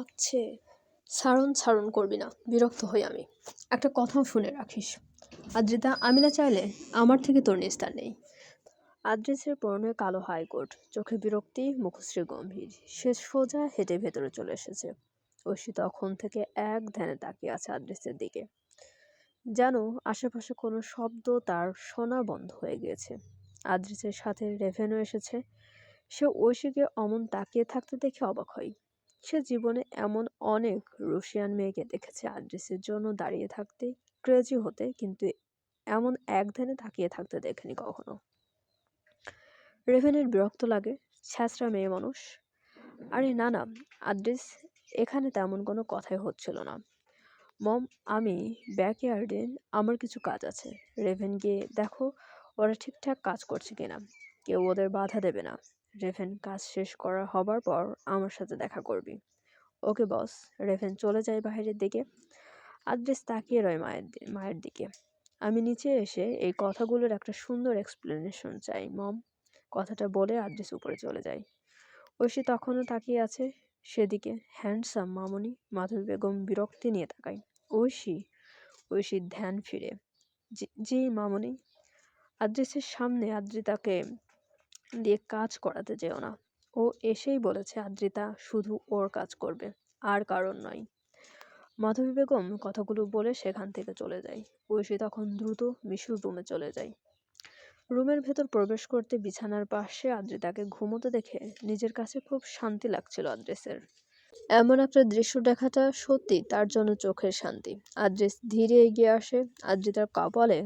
লাগছে। ছাড়ুন ছাড়ুন করবি না, বিরক্ত হই আমি। একটা কথাও শুনে রাখিস, আদ্রিতা, আমি না চাইলে আমার থেকে তোর নিস্তার নেই। আদ্রিসের পরনে কালো হাইকোট, চোখে বিরক্তি, মুখশ্রী গম্ভীর। সে সোজা হেঁটে ভেতরে চলে এসেছে। ঐশী তখন থেকে এক ধ্যানে তাকিয়ে আছে আদ্রিসের দিকে, যেন আশেপাশে কোনো শব্দ তার শোনা বন্ধ হয়ে গিয়েছে। আদ্রিসের সাথে রেভেনও এসেছে। সে ঐশীকে অমন তাকিয়ে থাকতে দেখে অবাক হয়। সে জীবনে এমন অনেক রুশিয়ান মেয়েকে দেখেছে আদ্রিসের জন্য দাঁড়িয়ে থাকতে, ক্রেজি হতে, কিন্তু এমন এক ধ্যানে তাকিয়ে থাকতে দেখেনি কখনো। রেভেনের বিরক্ত লাগে, ছ্যাঁচড়া মেয়ে মানুষ। আরে না না আদ্রিস, এখানে তেমন কোনো কথাই হচ্ছিল না। মম, আমি ব্যাকইয়ার্ডে, আমার কিছু কাজ আছে। রেভেন, গিয়ে দেখো ওরা ঠিকঠাক কাজ করছে কিনা। কেউ ওদের বাধা দেবে না। রেভেন, কাজ শেষ করা হবার পর আমার সাথে দেখা করবি। ওকে বস। রেভেন চলে যায় বাইরের দিকে। আদ্রিস তাকিয়ে রয় মায়ের দিকে। আমি নিচে এসে এই কথাগুলোর একটা সুন্দর এক্সপ্লেনেশন চাই মম। কথাটা বলে আদ্রিস উপরে চলে যায়। ঐশী তখনও তাকিয়ে আছে সেদিকে। হ্যান্ডসাম মামুনি, মাধবী বেগম বিরক্তি নিয়ে তাকায়। ঐশী। ঐশীর ধ্যান ফিরে। জি জি মামুনি। আদ্রিসের সামনে আদ্রিতাকে দিয়ে কাজ করাতে যেও না। ও এসেই বলেছে আদ্রিতা শুধু ওর কাজ করবে, আর কারণ নয়। মাধবী বেগম কথাগুলো বলে সেখান থেকে চলে যায়। ঐশী তখন দ্রুত মিশুর রুমে চলে যায়। রুমের ভেতর প্রবেশ করতে বিছানার পাশে আদ্রিতাকে ঘুমোতে দেখে নিজের কাছে খুব শান্তি লাগছিল আদ্রিসের। এমন একটা দৃশ্য দেখাটা সত্যি তার জন্য চোখের শান্তি। আদ্রিস ধীরে এগিয়ে আসে, আদ্রিতার কপালে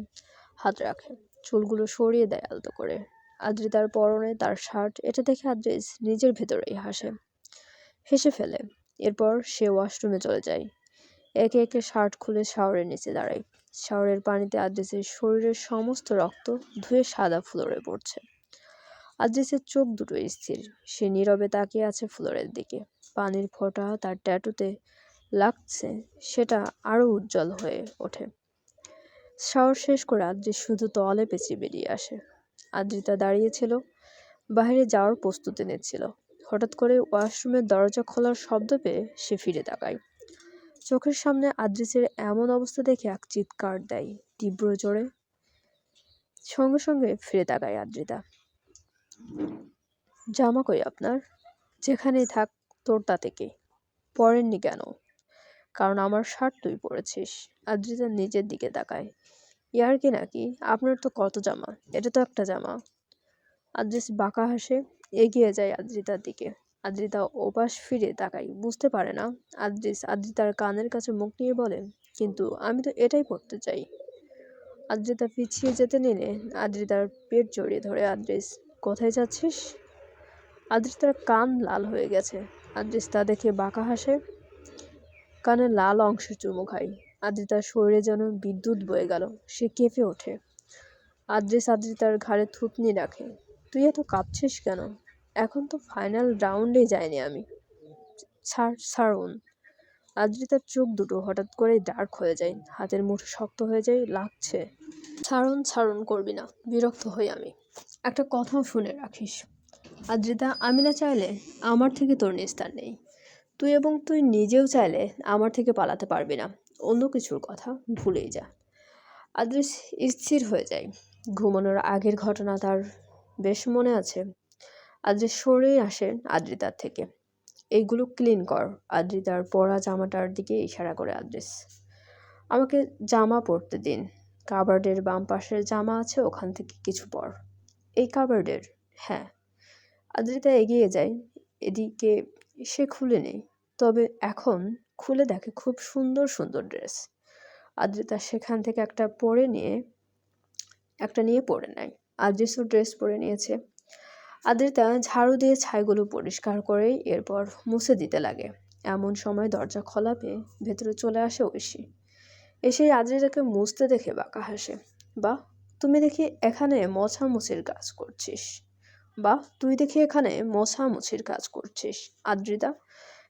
হাত রাখে, চুলগুলো সরিয়ে দেয় আলতো করে। আদ্রিতার পরনে তার শার্ট, এটা দেখে আদ্রিস নিজের ভেতরেই হেসে ফেলে। এরপর সে ওয়াশরুমে চলে যায়। একে একে শার্ট খুলে শাওয়ারের নিচে দাঁড়ায়। শাওয়ারের পানিতে আদ্রিসের শরীরের সমস্ত রক্ত ধুয়ে সাদা ফ্লোরে পড়ছে। আদ্রিসের চোখ দুটো স্থির। সে নীরবে তাকিয়ে আছে ফ্লোরের দিকে। পানির ফোঁটা তার ট্যাটুতে লাগছে, সেটা আরো উজ্জ্বল হয়ে ওঠে। শাওয়ার শেষ করে আদ্রিস শুধু তোয়ালে পেঁচিয়ে বেরিয়ে আসে। আদ্রিতা দাঁড়িয়েছিল, বাইরে যাওয়ার প্রস্তুতি নিচ্ছিল। হঠাৎ করে ওয়াশরুমের দরজা খোলার শব্দ পেয়ে সে ফিরে তাকায়। চোখের সামনে আদ্রিসের এমন অবস্থা দেখে এক চিৎকার দেয় তীব্র জোরে। সঙ্গে সঙ্গে ফিরে তাকায় আদ্রিতা। জামা কই আপনার? যেখানেই থাক, তোর তাতে কি? পরেননি কেন? কারণ আমার শার্ট তুই পরেছিস। আদ্রিতা নিজের দিকে তাকায়। ইয়ার্কি নাকি? আপনার তো কত জামা, এটা তো একটা জামা। আদ্রিস বাঁকা হাসে, এগিয়ে যায় আদ্রিতার দিকে। আদ্রিতা ওপাশ ফিরে তাকায়, বুঝতে পারে না। আদ্রিতার কানের কাছে মুখ নিয়ে বলে, কিন্তু আমি তো এটাই পড়তে চাই। আদ্রিতা পিছিয়ে যেতে নিলে আদ্রিতার পেট জড়িয়ে ধরে আদ্রিস। কোথায় যাচ্ছিস? আদ্রিতার কান লাল হয়ে গেছে। আদ্রিস তা দেখে বাঁকা হাসে, কানের লাল অংশে চুমু খায়। আদ্রিতার শরীরে যেন বিদ্যুৎ বয়ে গেল, সে কেঁপে ওঠে। আদ্রিতার ঘাড়ে থুতনি রাখে। তুই এত কাঁপছিস কেন? এখন তো ফাইনাল রাউন্ডে যাইনি আমি। ছাড়ুন। আদ্রিতার চোখ দুটো হঠাৎ করে ডার্ক হয়ে যায়, হাতের মুঠো শক্ত হয়ে যায়, লাগছে। ছাড়ুন ছাড়ুন করবি না, বিরক্ত হই আমি। একটা কথাও শুনে রাখিস, আদ্রিতা, আমি না চাইলে আমার থেকে তোর নিস্তার নেই। তুই নিজেও চাইলে আমার থেকে পালাতে পারবি না। অন্য কিছুর কথা ভুলেই যা। আদ্রিস স্থির হয়ে যায়। ঘুমানোর আগের ঘটনা তার বেশ মনে আছে। আদ্রিস সরে আসেন আদ্রিতার থেকে। এইগুলো ক্লিন কর। আদ্রিতার পরা জামাটার দিকে ইশারা করে আদ্রিস। আমাকে জামা পরতে দিন। কাবার্ডের বাম পাশের জামা আছে, ওখান থেকে কিছু পর। এই কাবার্ডের? হ্যাঁ। আদ্রিতা এগিয়ে যায় এদিকে। সে খুলে নেই, তবে এখন খুলে দেখে খুব সুন্দর সুন্দর ড্রেস। আদ্রিতা সেখান থেকে একটা নিয়ে পরে নেয়। আদ্রিসও ড্রেস পরে নিয়েছে। আদ্রিতা ঝাড়ু দিয়ে ছাইগুলো পরিষ্কার করে এরপর মুছে দিতে লাগে। এমন সময় দরজা খোলা পেয়ে ভেতরে চলে আসে ঐশী। এসেই আদ্রিতাকে মুছতে দেখে বাঁকা হাসে। বাহ, তুমি দেখি এখানে মোছামুছির কাজ করছিস। আদ্রিতা,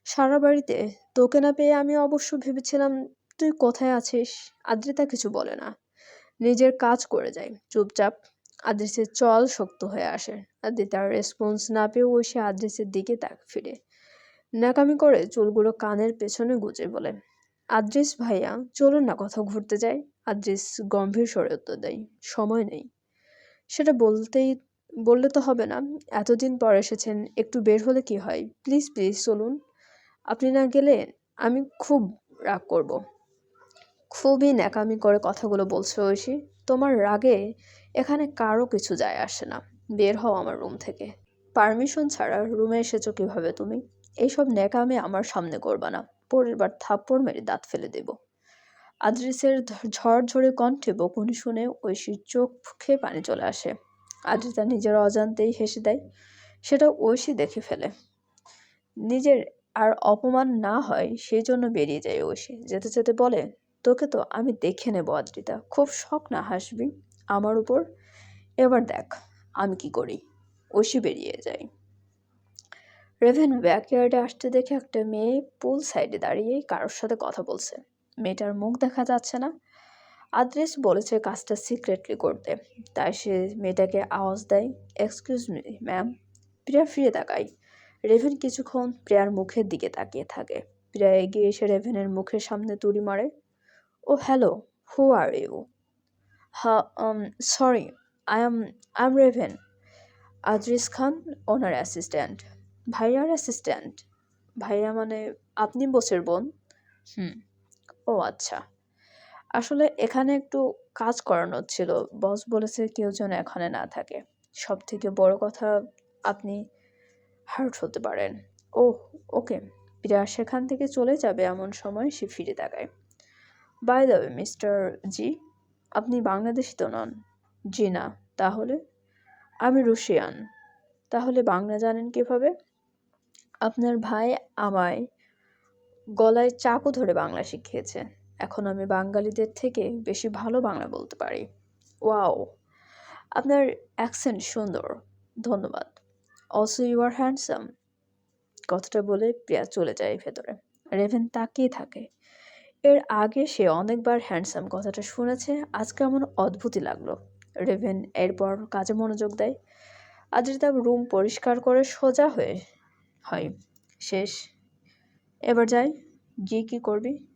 সারা বাড়িতে তোকে না পেয়ে আমি অবশ্য ভেবেছিলাম তুই কোথায় আছিস। আদ্রিতা কিছু বলে না, নিজের কাজ করে যায় চুপচাপ। আদ্রিসের চল শক্ত হয়ে আসে। আদ্রিতার রেসপন্স না পেয়ে ঐশী আদ্রিসের দিকে তাক ফিরে। ন্যাকামি করে চুলগুলো কানের পেছনে গুজে বলে, আদ্রিস ভাইয়া চলুন না কোথাও ঘুরতে যাই। আদ্রিস গম্ভীর স্বরে উত্তর দেয়, সময় নেই। সেটা বললে তো হবে না। এতদিন পর এসেছেন, একটু বের হলে কি হয়? প্লিজ প্লিজ চলুন। আপনি না গেলে আমি খুব রাগ করব। খুবই ন্যাকামি করে কথাগুলো বলছে ঐশী। তোমার রাগে এখানে কারো কিছু যায় আসে না। বের হও আমার রুম থেকে। পারমিশন ছাড়া রুমে এসেছো কিভাবে তুমি? এইসব ন্যাকামি আমার সামনে করবা না। পরের বার থাপ্পড় মেরে দাঁত ফেলে দেব। আদ্রিসের ঝরঝরে কণ্ঠে বকুনি শুনে ঐশীর চোখে পানি চলে আসে। আদ্রিতা নিজের অজান্তেই হেসে দেয়। সেটা ঐশী দেখে ফেলে। নিজের আর অপমান না হয় সেই জন্য বেরিয়ে যায় ঐশী। যেতে যেতে বলে, তোকে তো আমি দেখে নেব আদ্রিতা, খুব শখ না হাসবি আমার উপর? এবার দেখ আমি কি করি। ঐশী বেরিয়ে যায়। রেভেন ব্যাকইয়ার্ডে আসতে দেখে একটা মেয়ে পুল সাইডে দাঁড়িয়ে কারোর সাথে কথা বলছে। মেয়েটার মুখ দেখা যাচ্ছে না। আদ্রিস বলেছে কাজটা সিক্রেটলি করতে, তাই সে মেয়েটাকে আওয়াজ দেয়, এক্সকিউজ মি ম্যাম। প্রিয়া ফিরে তাকায়। রেভেন কিছুক্ষণ প্রিয়ার মুখের দিকে তাকিয়ে থাকে। প্রিয়া এগিয়ে এসে রেভেনের মুখের সামনে তুড়ি মারে। Oh hello, who are you? হা sorry, I am Raven. Adris Khan, ওনার অ্যাসিস্ট্যান্ট। ভাইয়ার অ্যাসিস্ট্যান্ট? ভাইয়া মানে আপনি বসের বোন? হুম। ও আচ্ছা। আসলে এখানে একটু কাজ করানোর ছিল। বস বলেছে কেউ যেন এখানে না থাকে। সব থেকে বড় কথা, আপনি হার্ট হতে পারেন। ওহ, ওকে। প্রিয়া সেখান থেকে চলে যাবে এমন সময় সে ফিরে তাকায়। বাই দ্য ওয়ে মিস্টার জি, আপনি বাংলাদেশি তো নন? জি না। তাহলে? আমি রুশিয়ান। তাহলে বাংলা জানেন কিভাবে? আপনার ভাই আমায় গলায় চাকু ধরে বাংলা শিখিয়েছে। এখন আমি বাঙালিদের থেকে বেশি ভালো বাংলা বলতে পারি। ওয়াও, আপনার অ্যাকসেন্ট সুন্দর। ধন্যবাদ। Also you are handsome. কথাটা বলে প্রিয়া চলে যায় ভেতরে। রেভেন তাকিয়ে থাকে। এর আগে সে অনেকবার হ্যান্ডসাম কথাটা শুনেছে, আজকে এমন অদ্ভুতই লাগলো। রেভেন এরপর কাজে মনোযোগ দেয়। আদ্রিতা রুম পরিষ্কার করে সোজা হয় শেষ। এবার যাই। জি কি করবি?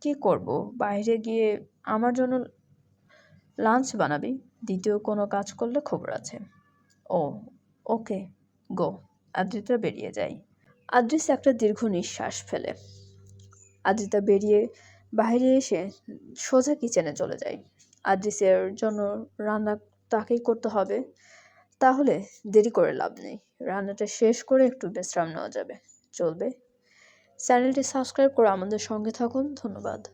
কি করব? বাইরে গিয়ে আমার জন্য লাঞ্চ বানাবি। দ্বিতীয় কোনো কাজ করলে খবর আছে। ও, ওকে, গো। আদ্রিতা বেরিয়ে যায়। আদ্রিস একটা দীর্ঘ নিঃশ্বাস ফেলে। আদ্রিতা বাইরে এসে সোজা কিচেনে চলে যায়। আদ্রিসের জন্য রান্না তাকেই করতে হবে। তাহলে দেরি করে লাভ নেই। রান্নাটা শেষ করে একটু বিশ্রাম নেওয়া যাবে। চলবে। চ্যানেলটি সাবস্ক্রাইব করে আমাদের সঙ্গে থাকুন। ধন্যবাদ।